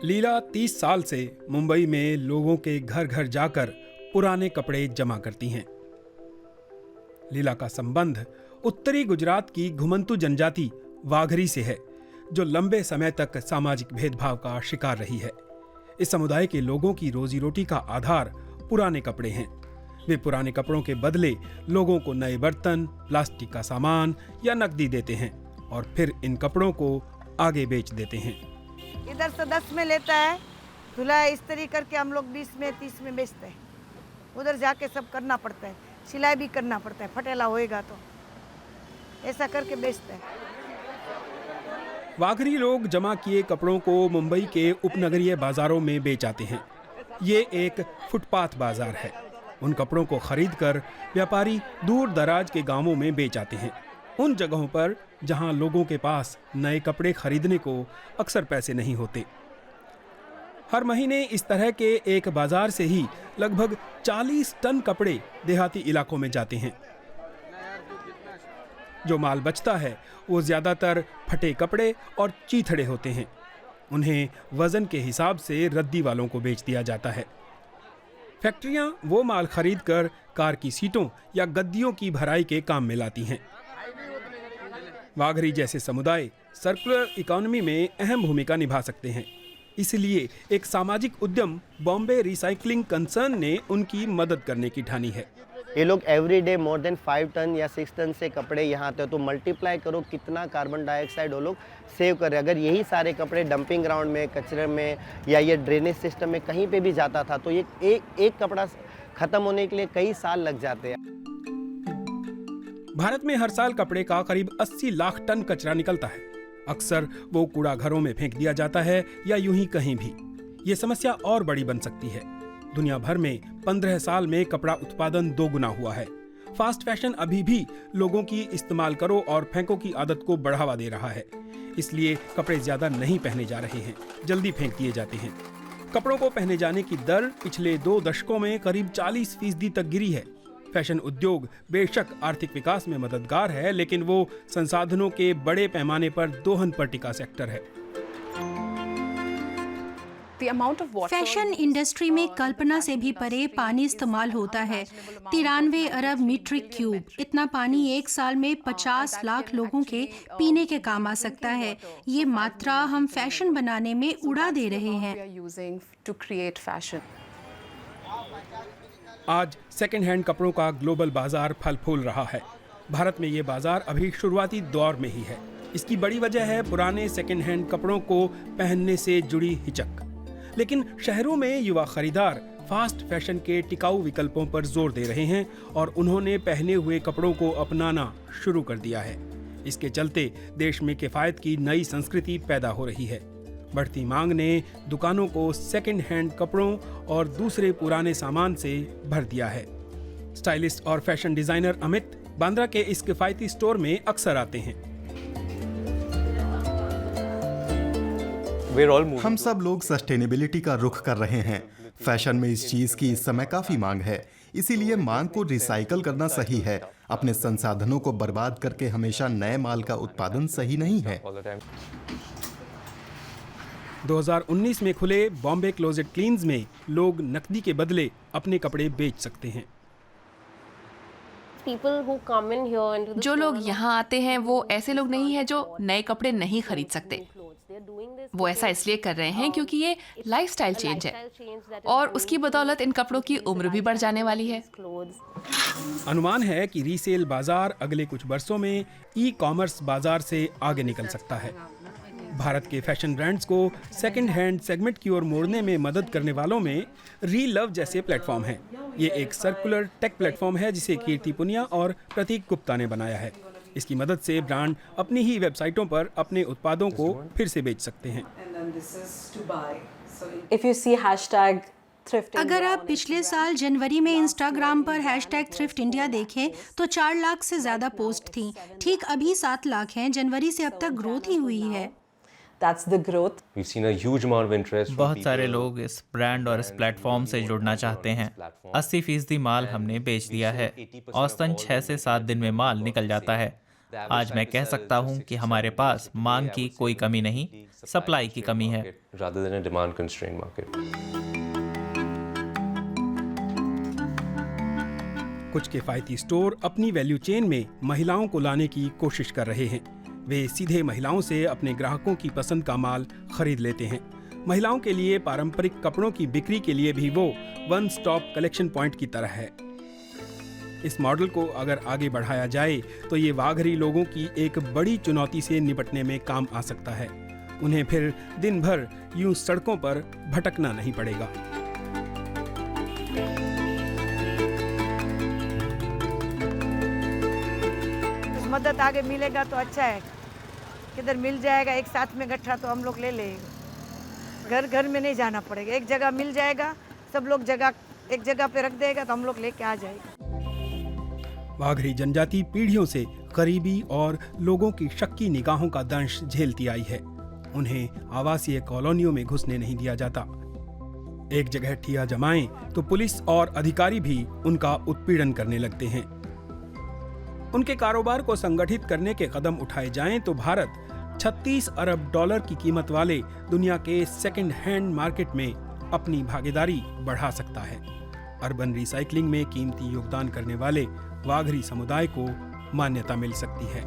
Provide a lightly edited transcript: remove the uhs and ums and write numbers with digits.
लीला 30 साल से मुंबई में लोगों के घर घर जाकर पुराने कपड़े जमा करती हैं। लीला का संबंध उत्तरी गुजरात की घुमंतु जनजाति वाघरी से है, जो लंबे समय तक सामाजिक भेदभाव का शिकार रही है। इस समुदाय के लोगों की रोजी रोटी का आधार पुराने कपड़े हैं। वे पुराने कपड़ों के बदले लोगों को नए बर्तन, प्लास्टिक का सामान या नकदी देते हैं और फिर इन कपड़ों को आगे बेच देते हैं। इधर से 10 में लेता है, धुलाई इस्त्री करके हम लोग 20 में 30 में बेचते हैं। उधर जाके सब करना पड़ता है, सिलाई भी करना पड़ता है, फटेला होएगा तो ऐसा करके बेचते हैं। वाघरी लोग जमा किए कपड़ों को मुंबई के उपनगरीय बाजारों में बेच आते हैं। ये एक फुटपाथ बाजार है। उन कपड़ों को खरीदकर व्यापारी दूर दराज के गांवों में बेच आते हैं, उन जगहों पर जहां लोगों के पास नए कपड़े खरीदने को अक्सर पैसे नहीं होते। हर महीने इस तरह के एक बाजार से ही लगभग 40 टन कपड़े देहाती इलाकों में जाते हैं। जो माल बचता है वो ज्यादातर फटे कपड़े और चीथड़े होते हैं। उन्हें वजन के हिसाब से रद्दी वालों को बेच दिया जाता है। फैक्ट्रियां वो माल खरीदकर कार की सीटों या गद्दियों की भराई के काम में लाती हैं। वाघरी जैसे समुदाय सर्कुलर इकोनॉमी में अहम भूमिका निभा सकते हैं। इसलिए एक सामाजिक उद्यम बॉम्बे रिसाइकलिंग कंसर्न ने उनकी मदद करने की ठानी है। ये लोग every day more than 5 ton या 6 टन से कपड़े यहाँ आते हैं, तो मल्टीप्लाई करो कितना कार्बन डाइऑक्साइड वो लोग सेव कर रहे हैं। अगर यही सारे कपड़े डंपिंग ग्राउंड में, कचरे में या ये ड्रेनेज सिस्टम में कहीं पे भी जाता था तो ये एक कपड़ा खत्म होने के लिए कई साल लग जाते हैं। भारत में हर साल कपड़े का करीब 80 लाख टन कचरा निकलता है। अक्सर वो कूड़ा घरों में फेंक दिया जाता है या यूं ही कहीं भी। ये समस्या और बड़ी बन सकती है। दुनिया भर में 15 साल में कपड़ा उत्पादन 2 गुना हुआ है। फास्ट फैशन अभी भी लोगों की इस्तेमाल करो और फेंको की आदत को बढ़ावा दे रहा है। इसलिए कपड़े ज्यादा नहीं पहने जा रहे हैं, जल्दी फेंक दिए जाते हैं। कपड़ों को पहने जाने की दर पिछले 2 दशकों में करीब 40% तक गिरी है। फैशन उद्योग बेशक आर्थिक विकास में मददगार है, लेकिन वो संसाधनों के बड़े पैमाने पर दोहन पर टिका सेक्टर है। फैशन इंडस्ट्री में कल्पना से भी परे पानी इस्तेमाल होता है। 93 अरब मीट्रिक क्यूब। इतना पानी एक साल में 50 लाख लोगों के पीने के काम आ सकता है। ये मात्रा हम फैशन बनाने में उड़ा दे रहे हैं। आज सेकेंड हैंड कपड़ों का ग्लोबल बाजार फल फूल रहा है। भारत में ये बाजार अभी शुरुआती दौर में ही है। इसकी बड़ी वजह है पुराने सेकेंड हैंड कपड़ों को पहनने से जुड़ी हिचक। लेकिन शहरों में युवा खरीदार फास्ट फैशन के टिकाऊ विकल्पों पर जोर दे रहे हैं और उन्होंने पहने हुए कपड़ों को अपनाना शुरू कर दिया है। इसके चलते देश में किफायत की नई संस्कृति पैदा हो रही है। बढ़ती मांग ने दुकानों को सेकंड हैंड कपड़ों और दूसरे पुराने सामान से भर दिया है। स्टाइलिस्ट और फैशन डिजाइनर अमित बांद्रा के इस किफायती स्टोर में अक्सर आते हैं। हम सब लोग सस्टेनेबिलिटी का रुख कर रहे हैं। फैशन में इस चीज की इस समय काफी मांग है, इसीलिए मांग को रिसाइकल करना सही है। अपने संसाधनों को बर्बाद करके हमेशा नए माल का उत्पादन सही नहीं है। 2019 में खुले बॉम्बे क्लोजेट क्लीन्स में लोग नकदी के बदले अपने कपड़े बेच सकते हैं। जो लोग यहाँ आते हैं वो ऐसे लोग नहीं हैं जो नए कपड़े नहीं खरीद सकते। वो ऐसा इसलिए कर रहे हैं क्योंकि ये लाइफस्टाइल चेंज है और उसकी बदौलत इन कपड़ों की उम्र भी बढ़ जाने वाली है। अनुमान है कि रीसेल बाजार अगले कुछ वर्षों में ई-कॉमर्स बाजार से आगे निकल सकता है। भारत के फैशन ब्रांड्स को सेकंड हैंड सेगमेंट की ओर मोड़ने में मदद करने वालों में रीलव जैसे प्लेटफॉर्म हैं। ये एक सर्कुलर टेक प्लेटफॉर्म है जिसे कीर्ति पुनिया और प्रतीक गुप्ता ने बनाया है। इसकी मदद से ब्रांड अपनी ही वेबसाइटों पर अपने उत्पादों को फिर से बेच सकते हैं। अगर आप पिछले साल जनवरी में इंस्टाग्राम पर #थ्रिफ्ट इंडिया देखें तो 4 लाख से ज्यादा पोस्ट थी। ठीक अभी 7 लाख हैं। जनवरी से अब तक ग्रोथ ही हुई है। बहुत सारे लोग इस ब्रांड और इस प्लेटफॉर्म से जुड़ना चाहते हैं। 80% माल हमने बेच दिया है। औसतन 6 से 7 दिन में माल निकल जाता है। आज मैं कह सकता हूं कि हमारे पास मांग की कोई कमी नहीं, सप्लाई की कमी है। कुछ किफायती स्टोर अपनी वैल्यू चेन में महिलाओं को लाने की कोशिश कर रहे हैं। वे सीधे महिलाओं से अपने ग्राहकों की पसंद का माल खरीद लेते हैं। महिलाओं के लिए पारंपरिक कपड़ों की बिक्री के लिए भी वो वन स्टॉप कलेक्शन पॉइंट की तरह है। इस मॉडल को अगर आगे बढ़ाया जाए तो ये वाघरी लोगों की एक बड़ी चुनौती से निपटने में काम आ सकता है। उन्हें फिर दिन भर यूं सड़कों पर भटकना नहीं पड़ेगा। मदद आगे मिलेगा तो अच्छा है, किधर मिल जाएगा एक साथ में गट्ठा तो हम लोग ले लेंगे। घर घर में नहीं जाना पड़ेगा, एक जगह मिल जाएगा, सब लोग एक जगह पे रख देगा तो हम लोग लेके आ जाएगा। वाघरी जनजाति पीढ़ियों से गरीबी और लोगों की शक्की निगाहों का दंश झेलती आई है। उन्हें आवासीय कॉलोनियों में घुसने नहीं दिया जाता। एक जगह ठिया जमाएं तो पुलिस और अधिकारी भी उनका उत्पीड़न करने लगते हैं। उनके कारोबार को संगठित करने के कदम उठाए जाएं तो भारत 36 अरब डॉलर की कीमत वाले दुनिया के सेकंड हैंड मार्केट में अपनी भागीदारी बढ़ा सकता है। अर्बन रिसाइकलिंग में कीमती योगदान करने वाले वाघरी समुदाय को मान्यता मिल सकती है।